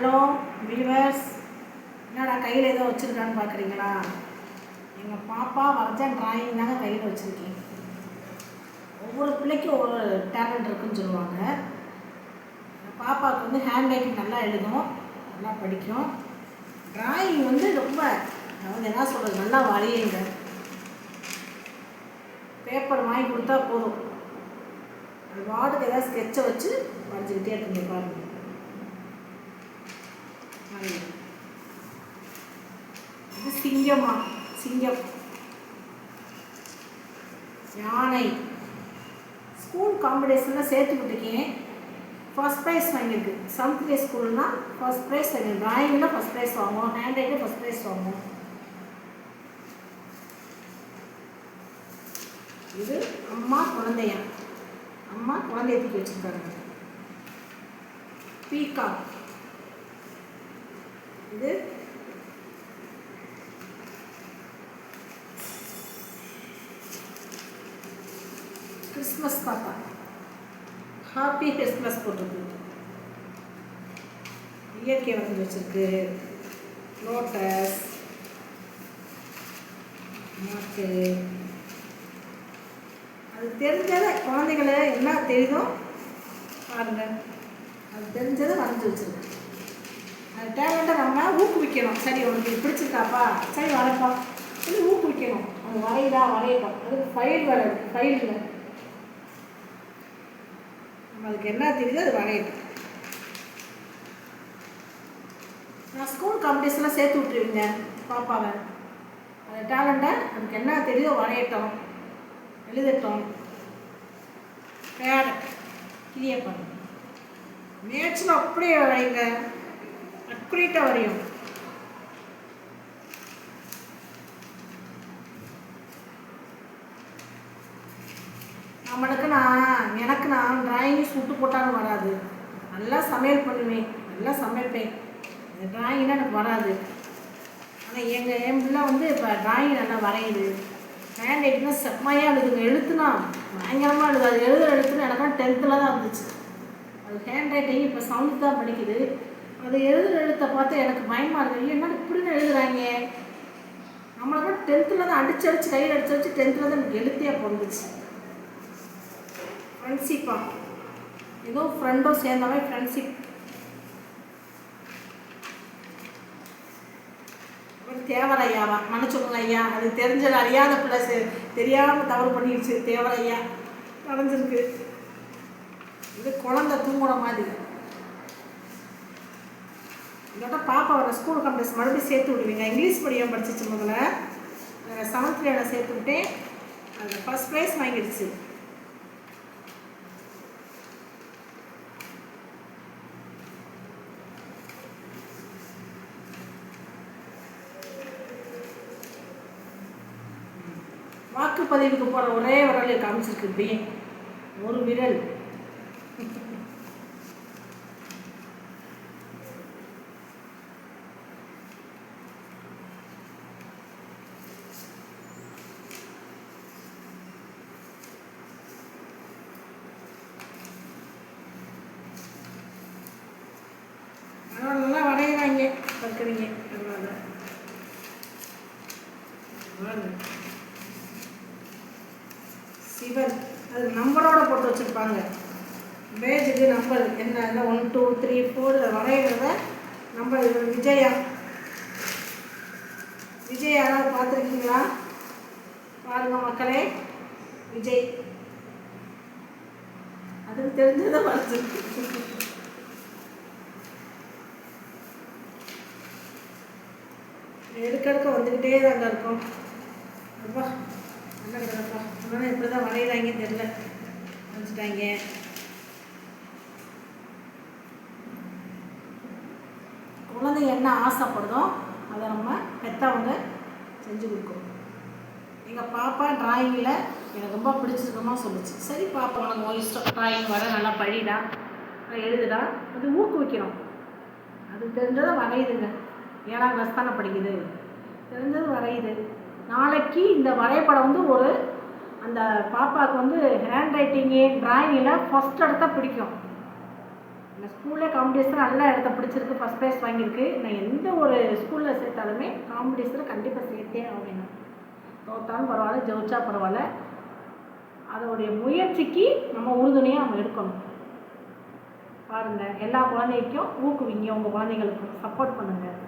Hello viewers, என்னடா கையில் ஏதோ வச்சுருக்கான்னு பார்க்குறீங்களா? எங்கள் பாப்பா வரைஞ்ச ட்ராயிங் தாங்க கையில் வச்சுருக்கேன். ஒவ்வொரு பிள்ளைக்கும் ஒரு டேலண்ட் இருக்குன்னு சொல்லுவாங்க. பாப்பாவுக்கு வந்து ஹேண்ட் ரைட்டிங் நல்லா எழுதும், நல்லா படிக்கும். ட்ராயிங் வந்து ரொம்ப என்ன சொல்கிறது, நல்லா வரையுங்க. பேப்பர் வாங்கி கொடுத்தா போதும், அது வார்டுக்கு ஏதாவது ஸ்கெட்சை வச்சு வரைஞ்சிக்கிட்டே இருக்குங்க. பாருங்க, இது சிங்கமா, சிங்கம், யானை. ஸ்கூல் காம்படிஷனில் சேர்த்து விட்டுருக்கேன், ஃபர்ஸ்ட் ப்ரைஸ் வாங்கியிருக்கு. சமுத்திரிய ஸ்கூல்னால் ஃபர்ஸ்ட் ப்ரைஸ் வாங்கியிருக்கு. ட்ராயிங்கில் ஃபர்ஸ்ட் ப்ரைஸ் வாங்குவோம், ஹேண்ட் ரைட்டில் ஃபர்ஸ்ட் ப்ரைஸ் வாங்குவோம். இது அம்மா குழந்தையா, அம்மா குழந்தைய தூக்கி வச்சுருக்காங்க. பீகாக். இது கிறிஸ்மஸ் தாத்தா, ஹாப்பி கிறிஸ்மஸ் போட்டிருக்கு. இயற்கை வரைஞ்சி வச்சுருக்கு. லோட்டஸ், மாட்டு. அது தெரிஞ்சதை குழந்தைகளை என்ன தெரியுதோ பாருங்கள், அது தெரிஞ்சதை வரைஞ்சி வச்சுருக்கு. அது டேலண்ட்டை நம்ம ஊக்குவிக்கணும். சரி, உனக்கு பிடிச்சிருக்காப்பா, சரி வரைப்பா சொல்லி ஊக்குவிக்கணும். அது வரையுதா, வரையட்டும். அதுக்கு ஃபைல் வேலை இருக்குது, ஃபைலில் நம்ம அதுக்கு என்ன தெரியுதோ அது வரையட்டும். நான் ஸ்கூல் காம்படிஷனில் சேர்த்து விட்டுருவீங்க பாப்பாவை. அந்த டேலண்ட்டை அதுக்கு என்ன தெரியுதோ வரையட்டும், எழுதட்டும். கேரட் கிளிய பண்ணு, மேட்ச்சில் அப்படியே வரைங்க, அக்குரேட்டாக வரையும். எனக்கு நான் ட்ராயிங்கு சுட்டு போட்டாலும் வராது. நல்லா சமையல் பண்ணுவேன், நல்லா சமைப்பேன். இந்த ட்ராயிங்லாம் எனக்கு வராது. ஆனால் என் பிள்ளை வந்து இப்போ ட்ராயிங் நல்லா வரையுது. ஹேண்ட் ரைட்டிங்னா செம்மையாக எழுதுங்க. எழுத்துனா பயங்கரமாக எழுது. அது எழுத்துன்னு எனக்குலாம் 10th தான் இருந்துச்சு. அது ஹேண்ட் ரைட்டிங் இப்போ 7th தான் படிக்குது. அது எழுத்தை பார்த்து எனக்கு பயமாக இருக்குது. என்ன இப்படின்னு எழுதுறாங்க. நம்மளுக்கு 10th தான் அடிச்சு கையில் அடிச்சு 10th தான் எனக்கு எழுத்தியாக பிறந்துச்சு. ஃப்ரெண்ட்ஷிப்பா, ஏதோ ஃப்ரெண்டும் சேர்ந்தவே ஃப்ரெண்ட்ஷிப். தேவரையாவா, மன்னிச்சுக்கோங்க ஐயா, அது தெரிஞ்சது அறியாத பிள்ளை தெரியாமல் தவறு பண்ணிடுச்சு. தேவரையா நடந்திருக்கு. இது குழந்தை தூங்குற மாதிரி. இதோட பாப்பாவோட ஸ்கூல் காம்படிஷன் மறுபடியும் சேர்த்து விடுவீங்க. இங்கிலீஷ் மீடியம் படிச்சிச்சு முதல்ல, 7th சேர்த்து விட்டேன். அது ஃபர்ஸ்ட் ப்ரைஸ் வாங்கிடுச்சு. வாக்குப்பதிவுக்கு போகிற ஒரே விரலை காமிச்சிருக்கு. இப்படியே ஒரு விரல். நல்லா வரைகிறாங்க, பார்க்குறீங்க. சிவன், அது நம்பரோட போட்டு வச்சுருப்பாங்க. பேஜுக்கு நம்பர் என்ன 1 2 3 4 வரைகிறத நம்பர். விஜயா, விஜய் யாராவது பார்த்துருக்கீங்களா? பாருங்க மக்களே, விஜய். அதுக்கு தெரிஞ்சதை வரைஞ்சிருக்கு. எடுக்கடுக்க வந்துக்கிட்டே தாங்க இருக்கும். அப்பா நல்லா கிடப்பா. அதனால் எப்படி தான் வரைகிறாங்கன்னு தெரியல, வரைஞ்சிட்டாங்க. குழந்தைங்க என்ன ஆசைப்படுதோ அதை நம்ம பெற்றவங்க செஞ்சு கொடுக்கணும். எங்கள் பாப்பா ட்ராயிங்கில் எனக்கு ரொம்ப பிடிச்சிருக்கமா சொல்லிச்சு. சரி பாப்பா, உனக்கு இஷ்டம், ட்ராயிங் வர நல்லா படிடா, எழுதுடா, அது ஊக்குவிக்கணும். அது தெரிஞ்சதை வரையுதுங்க. 7ஆம் கிளாஸ் தானே படிக்குது, தெரிஞ்சது வரையுது. நாளைக்கு இந்த வரைபடம் வந்து ஒரு அந்த பாப்பாவுக்கு வந்து ஹேண்ட் ரைட்டிங்கு ட்ராயிங்கில் ஃபஸ்ட் எடுத்தால் பிடிக்கும். அந்த ஸ்கூலில் காம்படிஷன் நல்ல இடத்த பிடிச்சிருக்கு, ஃபஸ்ட் ப்ரைஸ் வாங்கியிருக்கு. நான் எந்த ஒரு ஸ்கூலில் சேர்த்தாலுமே காம்படிஷனில் கண்டிப்பாக சேர்த்தே ஆகணும். தோற்றாலும் பரவாயில்ல, ஜெயிச்சா பரவாயில்ல, அதோடைய முயற்சிக்கு நம்ம உறுதுணையாக நம்ம இருக்கணும். பாருங்கள், எல்லா குழந்தைக்கும் ஊக்குவிங்க, உங்கள் குழந்தைங்களுக்கும் சப்போர்ட் பண்ணுங்கள்.